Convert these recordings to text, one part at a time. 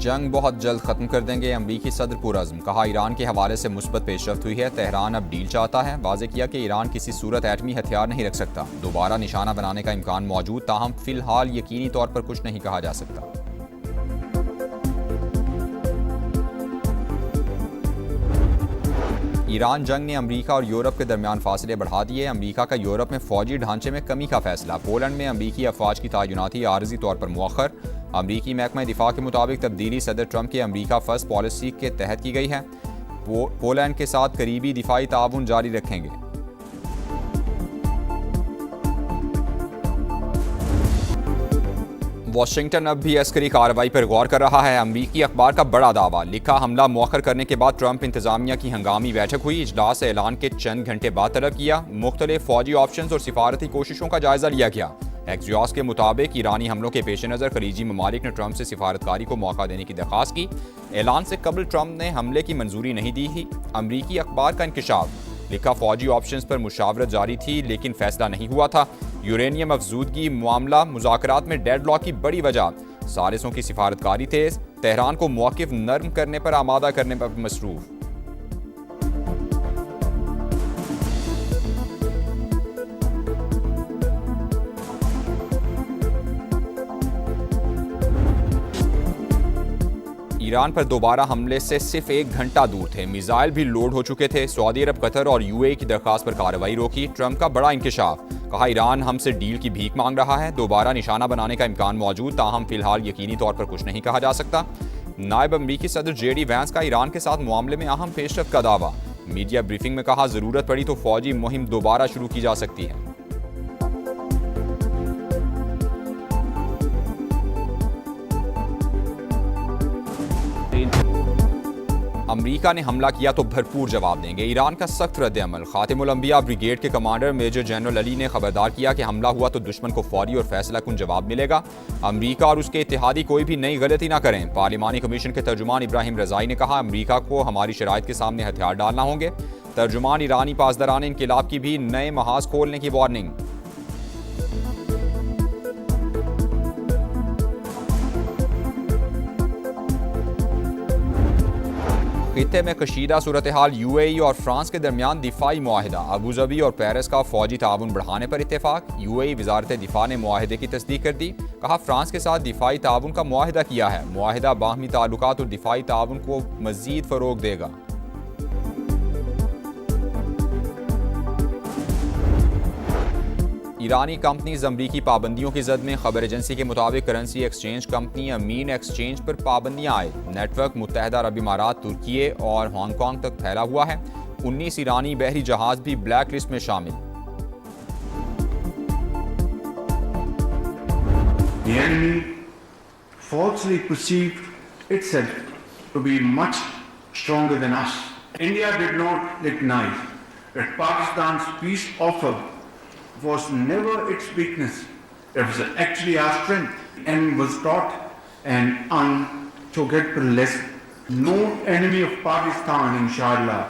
जंग बहुत जल्द खत्म कर देंगे, अमरीकी सदर पुरअज़्म। कहा ईरान के हवाले से मुस्बत पेशरफ्त हुई है, तेहरान अब डील चाहता है। वाज़ेह किया कि ईरान किसी सूरत एटमी हथियार नहीं रख सकता। दोबारा निशाना बनाने का इम्कान मौजूद, ताहम फिलहाल यकीनी तौर पर कुछ नहीं कहा जा सकता। ईरान जंग ने अमरीका और यूरोप के दरमियान फासले बढ़ा दिए। अमरीका का यूरोप में फौजी ढांचे में कमी का फैसला। पोलैंड में अमरीकी अफवाज की तैनाती आर्जी तौर पर मुअख्खर। अमरीकी महकमा दिफा के मुताबिक तब्दीली सदर ट्रंप के अमरीका फर्स्ट पॉलिसी के तहत की गई है। पोलैंड के साथ करीबी दिफाई ताउन जारी रखेंगे। वाशिंगटन अब भी अस्करी कार्रवाई पर गौर कर रहा है। अमरीकी अखबार का बड़ा दावा, लिखा हमला मौखर करने के बाद ट्रंप इंतजामिया की हंगामी बैठक हुई। इजलास ऐलान के चंद घंटे बाद तलब किया। मुख्तलिफ फौजी ऑप्शन और सिफारती कोशिशों का जायजा लिया गया। एक्सियोस के मुताबिक ईरानी हमलों के पेश नज़र खलीजी ममालिक ने ट्रंप से सिफारतकारी को मौका देने की दरख्वास्त की। ऐलान से कबल ट्रंप ने हमले की मंजूरी नहीं दी थी। अमरीकी अखबार का इंकशाफ, लिखा फौजी ऑप्शंस पर मुशावरत जारी थी लेकिन फैसला नहीं हुआ था। यूरेनियम अफजूदगी मामला मुज़ाकरात में डेडलॉक की बड़ी वजह। सालिसों की सिफारतकारी तेज, तेहरान को मौक़िफ़ नर्म करने पर आमादा करने पर मसरूफ़। ईरान पर दोबारा हमले से सिर्फ 1 घंटा दूर थे। मिसाइल भी लोड हो चुके थे। सऊदी अरब, कतर और यूएई की दरख्वास्त पर कार्रवाई रोकी। ट्रंप का बड़ा इंकशाफ, कहा ईरान हमसे डील की भीख मांग रहा है। दोबारा निशाना बनाने का इम्कान मौजूद, ताहम फिलहाल यकीनी तौर पर कुछ नहीं कहा जा सकता। नायब अमरीकी सदर जेडी वैंस का ईरान के साथ मामले में अहम पेशरफ्त का दावा। मीडिया ब्रीफिंग में कहा ज़रूरत पड़ी तो फौजी मुहिम दोबारा शुरू की जा सकती है। अमरीका ने हमला किया तो भरपूर जवाब देंगे, ईरान का सख्त रद्द-ए-अमल। खातिमुल अंबिया ब्रिगेड के कमांडर मेजर जनरल अली ने खबरदार किया कि हमला हुआ तो दुश्मन को फौरी और फैसला कुन जवाब मिलेगा। अमरीका और उसके इत्तेहादी कोई भी नई गलती ना करें। पार्लिमानी कमीशन के तर्जुमान इब्राहिम रज़ाई ने कहा अमरीका को हमारी शराइत के सामने हथियार डालना होंगे। तर्जुमान ईरानी पासदारान इनकिलाब की भी नए महाज खोलने की वार्निंग। खित्ते में कशीदा सूरत हाल, यूएई और फ्रांस के दरमियान दिफाई मुआहिदा। अबूजबी और पेरिस का फौजी ताउन बढ़ाने पर इत्तेफाक। यूएई वजारत दिफा ने मुआहिदे की तस्दीक कर दी। कहा फ्रांस के साथ दिफाई ताउन का मुआहिदा किया है। मुआहिदा बाहमी ताल्लुकात और दिफाई ताउन को मजीद फरोग देगा। ईरानी कंपनीज अमरीकी पाबंदियों की जद में। खबर एजेंसी के मुताबिक करेंसी एक्सचेंज कंपनी अमीन एक्सचेंज पर पाबंदियां आए। नेटवर्क मुत्तहदा अरब इमारात, तुर्की और हांगकांग तक फैला हुआ है। 19 ईरानी बहरी जहाज भी ब्लैक लिस्ट में शामिल। The enemy falsely perceived itself to be much stronger than us. India did not recognize that Pakistan's peace offer was never its weakness. It was actually our strength, and was taught an unforgettable lesson. No enemy of Pakistan, inshallah,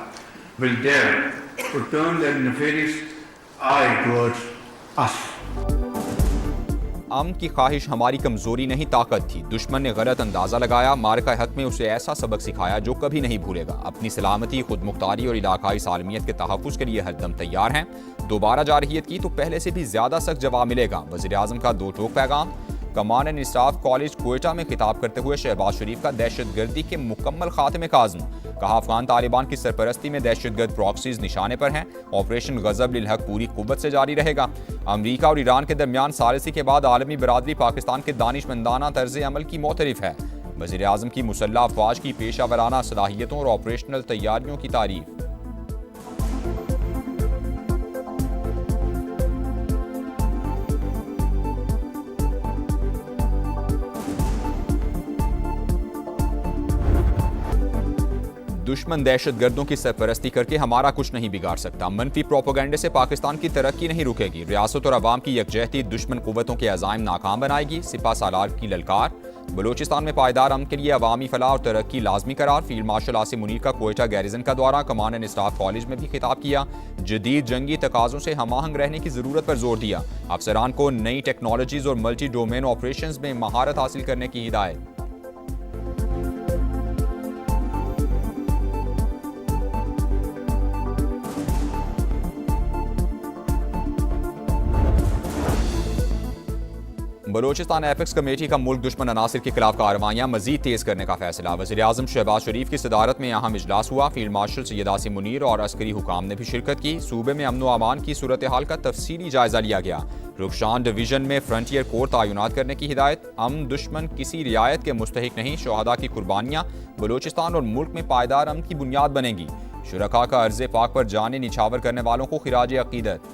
will dare to turn their nefarious eye towards us. अमन की ख्वाहिश हमारी कमजोरी नहीं ताकत थी। दुश्मन ने गलत अंदाजा लगाया। मार्का हक में उसे ऐसा सबक सिखाया जो कभी नहीं भूलेगा। अपनी सलामती, खुद मुख्तारी और इलाकाई सालमियत के तहफ़्फ़ुज़ के लिए हरदम तैयार हैं। दोबारा जारहियत की तो पहले से भी ज़्यादा सख्त जवाब मिलेगा। वज़ीर आज़म का दो टोक पैगाम। कमान एंड स्टाफ कॉलेज क्वेटा में खिताब करते हुए शहबाज शरीफ का दहशतगर्दी के मुकम्मल खात्मे का आज़म। कहा अफगान तालिबान की सरपरस्ती में दहशतगर्द प्रॉक्सीज निशाने पर हैं। ऑपरेशन गज़ब लिल हक पूरी कुव्वत से जारी रहेगा। अमरीका और ईरान के दरमियान सालिसी के बाद आलमी बरादरी पाकिस्तान के दानिशमंदाना तर्ज अमल की मोतरिफ है। वज़ीर आज़म की मुसल्लह अफवाज की पेशा वराना सलाहियतों और ऑपरेशनल तैयारियों की तारीफ। दुश्मन दहशतगर्दों की सरपरस्ती करके हमारा कुछ नहीं बिगाड़ सकता। मनफी प्रोपोगंडे से पाकिस्तान की तरक्की नहीं रुकेगी। रियासत और अवाम की यकजहती दुश्मन कुव्वतों के अज़ाइम नाकाम बनाएगी। सिपा सालार की ललकार। बलूचिस्तान में पायदार अमन के लिए अवामी फलाह और तरक्की लाजमी करार। फील्ड मार्शल आसिम मुनीर का कोयटा गैरिजन का दौरा। कमान एंड स्टाफ कॉलेज में भी खिताब किया। जदीद जंगी तकाज़ों से हमाहंग रहने की ज़रूरत पर जोर दिया। अफसरान को नई टेक्नोलॉजीज और मल्टी डोमेन ऑपरेशंस में महारत हासिल करने की हिदायत। बलोचिस्तान एपेक्स कमेटी का मुल्क दुश्मन अनासिर के खिलाफ कार्रवाइयाँ मजीद तेज करने का फैसला। वज़ीर-ए-आज़म शहबाज शरीफ की सदारत में अहम इजलास हुआ। फील्ड मार्शल सैयद आसिम मुनीर और अस्करी हुकाम ने भी शिरकत की। सूबे में अमन व अमान की सूरत हाल का तफसीली जायजा लिया गया। रुखशान डिवीजन में फ्रंटियर कोर तैनात करने की हिदायत। अमन दुश्मन किसी रियायत के मुस्तहिक नहीं, शोहदा की कुर्बानियाँ बलोचिस्तान और मुल्क में पायदार अमन की बुनियाद बनेंगी। शुरका का अर्ज़ पाक पर जाने निछावर करने वालों को खिराज अकीदत।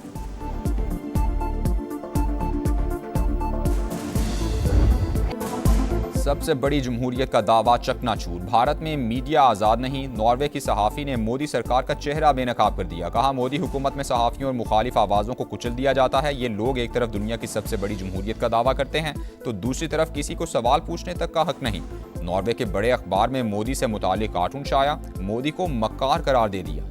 सबसे बड़ी जमहूरियत का दावा चकनाचूर। भारत में मीडिया आज़ाद नहीं। नॉर्वे की सहाफ़ी ने मोदी सरकार का चेहरा बेनकाब कर दिया। कहा, मोदी हुकूमत में सहाफ़ियों और मुखालिफ आवाज़ों को कुचल दिया जाता है। ये लोग एक तरफ दुनिया की सबसे बड़ी जमहूरियत का दावा करते हैं तो दूसरी तरफ किसी को सवाल पूछने तक का हक नहीं। नॉर्वे के बड़े अखबार में मोदी से मुतालिक कार्टून छाया, मोदी को मक्कार करार दे दिया।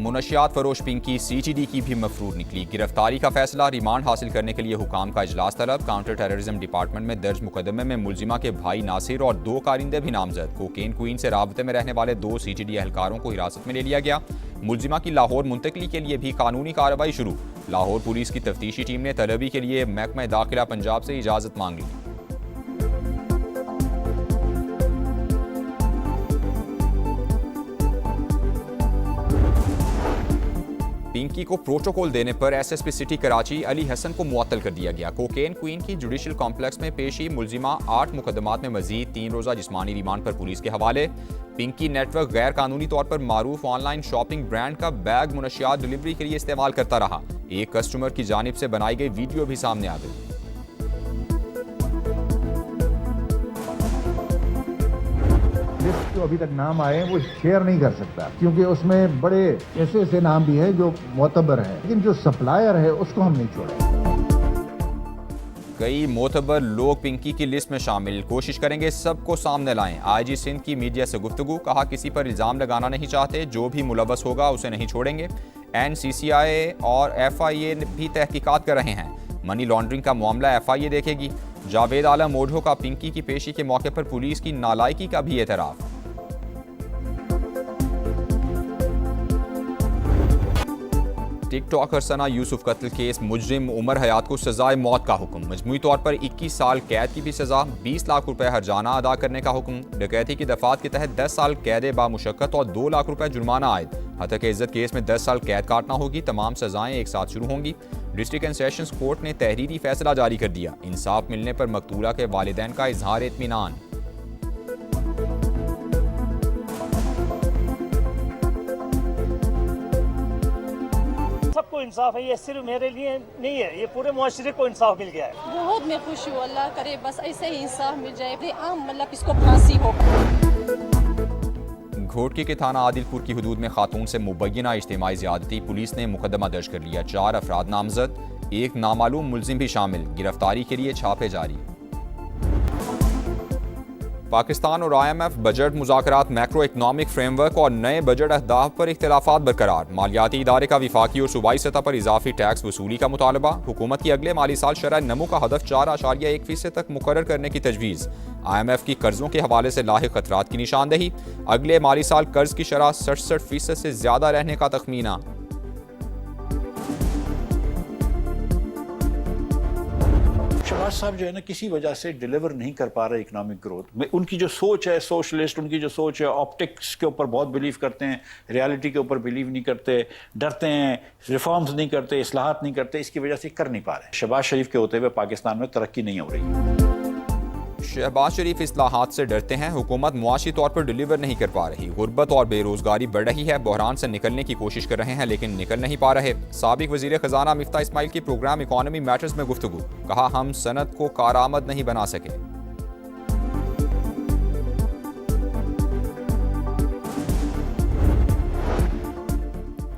मुनशियात फरोश पिंकी CTD की भी मफरूर निकली। गिरफ्तारी का फैसला। रिमांड हासिल करने के लिए हुकाम का इजलास तलब। काउंटर टेररिज्म डिपार्टमेंट में दर्ज मुकदमे में मुलजिमा के भाई नासिर और 2 कारिंदे भी नामजद। कोकेन क्वीन से राबते में रहने वाले 2 CTD एहलकारों को हिरासत में ले लिया गया। मुलजिमा की लाहौर मुंतकली के लिए भी कानूनी कार्रवाई शुरू। लाहौर पुलिस की तफ्तीशी टीम ने तलबी के लिए महकमा दाखिला पंजाब से इजाज़त मांग ली। पिंकी को प्रोटोकॉल देने पर SSP सिटी कराची अली हसन को मुअत्तल कर दिया गया। कोकेन क्वीन की जुडिशल कॉम्प्लेक्स में पेशी। मुलजिमा 8 मुकदमात में मजीद 3 रोज़ा जिस्मानी रिमांड पर पुलिस के हवाले। पिंकी नेटवर्क गैर कानूनी तौर पर मारूफ ऑनलाइन शॉपिंग ब्रांड का बैग मुनशियात डिलीवरी के लिए इस्तेमाल करता रहा। एक कस्टमर की जानिब से बनाई गई वीडियो भी सामने आ गई। लिस्ट जो अभी तक नाम आए वो शेयर नहीं कर सकता क्योंकि उसमें बड़े ऐसे नाम भी हैं जो मोतबर हैं, लेकिन जो सप्लायर है उसको हम नहीं छोड़ेंगे। कई मोतबर लोग पिंकी की लिस्ट में शामिल। कोशिश करेंगे सबको सामने लाएं। IG सिंध की मीडिया से गुफ्तगू। कहा, किसी पर इल्ज़ाम लगाना नहीं चाहते, जो भी मुलव्वस होगा उसे नहीं छोड़ेंगे। NCCI और FIA भी तहकीकात कर रहे हैं। मनी लॉन्ड्रिंग का मामला FIA देखेगी। जावेद आलम ओढ़ो का पिंकी की पेशी के मौके पर पुलिस की नालायकी का भी एतराफ़। टिकटॉकर सना यूसुफ कत्ल केस मुजरिम उमर हयात को सजाए मौत का हुक्म। मजमूई तौर पर 21 साल कैद की भी सजा। 20 लाख रुपए हर्जाना अदा करने का हुक्म। डकैती की दफात के तहत 10 साल कैद बामुशक्कत और 2 लाख रुपए जुर्माना आयद। हत्या के इज्जत केस में 10 साल कैद काटना होगी। तमाम सजाएं एक साथ शुरू होंगी। डिस्ट्रिक्ट एंड सेशंस कोर्ट ने तहरीरी फैसला जारी कर दिया। इंसाफ मिलने पर मकतूला के वालिदैन का इजहार इत्मीनान। सबको इंसाफ है, ये सिर्फ मेरे लिए नहीं है, ये पूरे मुआशरे को इंसाफ मिल गया है। बहुत मैं खुश हूँ, अल्लाह करे बस ऐसे ही इंसाफ मिल जाए, आम मतलब इसको फांसी हो। घोटकी के थाना आदिलपुर की हदूद में खातून से मुबैना इज्तिमाई ज़्यादती। पुलिस ने मुकदमा दर्ज कर लिया। 4 अफराद नामजद, एक नामालूम मुलजिम भी शामिल। गिरफ्तारी के लिए छापे जारी। पाकिस्तान और IMF बजट मुज़ाकरात, मैक्रो इकनॉमिक फ्रेमवर्क और नए बजट अहदाफ पर इख्तिलाफात बरकरार। मालियाती इदारे का विफाकी और सूबाई सतह पर इजाफी टैक्स वसूली का मुतालबा। हुकूमत की अगले माली साल शरह नमू का हदफ 4.1% तक मुकर्रर करने की तजवीज़। IMF की कर्जों के हवाले से लाहिक खतरात की निशानदही। अगले माली साल कर्ज की शरह 67% से ज़्यादा रहने का तखमीना। शहबाज साहब जो है ना किसी वजह से डिलीवर नहीं कर पा रहे इकोनॉमिक ग्रोथ में। उनकी जो सोच है सोशलिस्ट, उनकी जो सोच है ऑप्टिक्स के ऊपर बहुत बिलीव करते हैं, रियलिटी के ऊपर बिलीव नहीं करते, डरते हैं, रिफॉर्म्स नहीं करते, इस्लाहात नहीं करते, इसकी वजह से कर नहीं पा रहे। शहबाज शरीफ के होते हुए पाकिस्तान में तरक्की नहीं हो रही। शहबाज शरीफ इस्लाहात से डरते हैं। हुकूमत मुआशी तौर पर डिलीवर नहीं कर पा रही। गुर्बत और बेरोजगारी बढ़ रही है। बहरान से निकलने की कोशिश कर रहे हैं लेकिन निकल नहीं पा रहे। साबिक वजीर खजाना मिफ्ता इस्माइल की प्रोग्राम इकॉनमी मैटर्स में गुफ्तगू। कहा, हम सनत को कारआमद नहीं बना सके।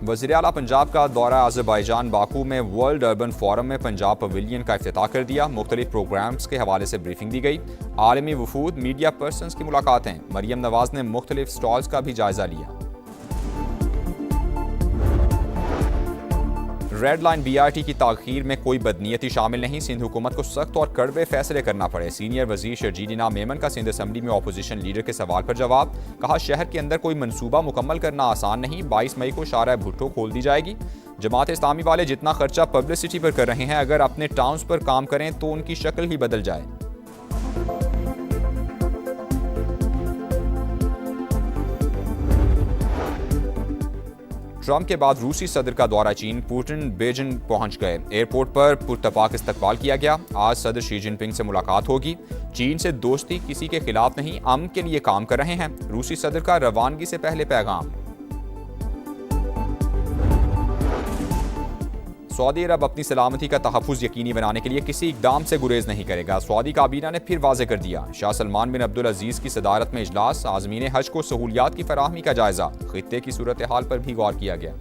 वज़ीर आला पंजाब का दौरा अज़रबैजान बाकू में वर्ल्ड अर्बन फोरम में पंजाब पवेलियन का इफ्तिताह कर दिया। मुख्तलिफ प्रोग्राम्स के हवाले से ब्रीफिंग दी गई। आलमी वफूद, मीडिया पर्सनस की मुलाकातें। मरियम नवाज ने मुख्तलिफ स्टॉल्स का भी जायजा लिया। रेड लाइन BRT की ताखीर में कोई बदनीयती शामिल नहीं, सिंध हुकूमत को सख्त और कड़वे फैसले करना पड़े। सीनियर वजीर शर्जील इनाम मेमन का सिंध असम्बली में अपोजिशन लीडर के सवाल पर जवाब। कहा, शहर के अंदर कोई मंसूबा मुकम्मल करना आसान नहीं। 22 मई को शारा भुट्टो खोल दी जाएगी। जमात इस्लामी वाले जितना खर्चा पब्लिसिटी पर कर रहे हैं, अगर अपने टाउन्स पर काम करें तो उनकी शक्ल ही बदल जाए। ट्रंप के बाद रूसी सदर का दौरा चीन, पुतिन बीजिंग पहुंच गए। एयरपोर्ट पर पुरतपाक इस्तकबाल किया गया। आज सदर शी जिनपिंग से मुलाकात होगी। चीन से दोस्ती किसी के खिलाफ नहीं, अमन के लिए काम कर रहे हैं। रूसी सदर का रवानगी से पहले पैगाम। सऊदी अरब अपनी सलामती का तहफ़्फ़ुज़ यकीनी बनाने के लिए किसी इक़दाम से गुरेज नहीं करेगा। सऊदी काबीना ने फिर वाज़ेह कर दिया। शाह सलमान बिन अब्दुल अजीज़ की सदारत में इजलास, आज़मीन हज को सहूलियात की फराहमी का जायज़ा। खित्ते की सूरत हाल पर भी गौर किया गया।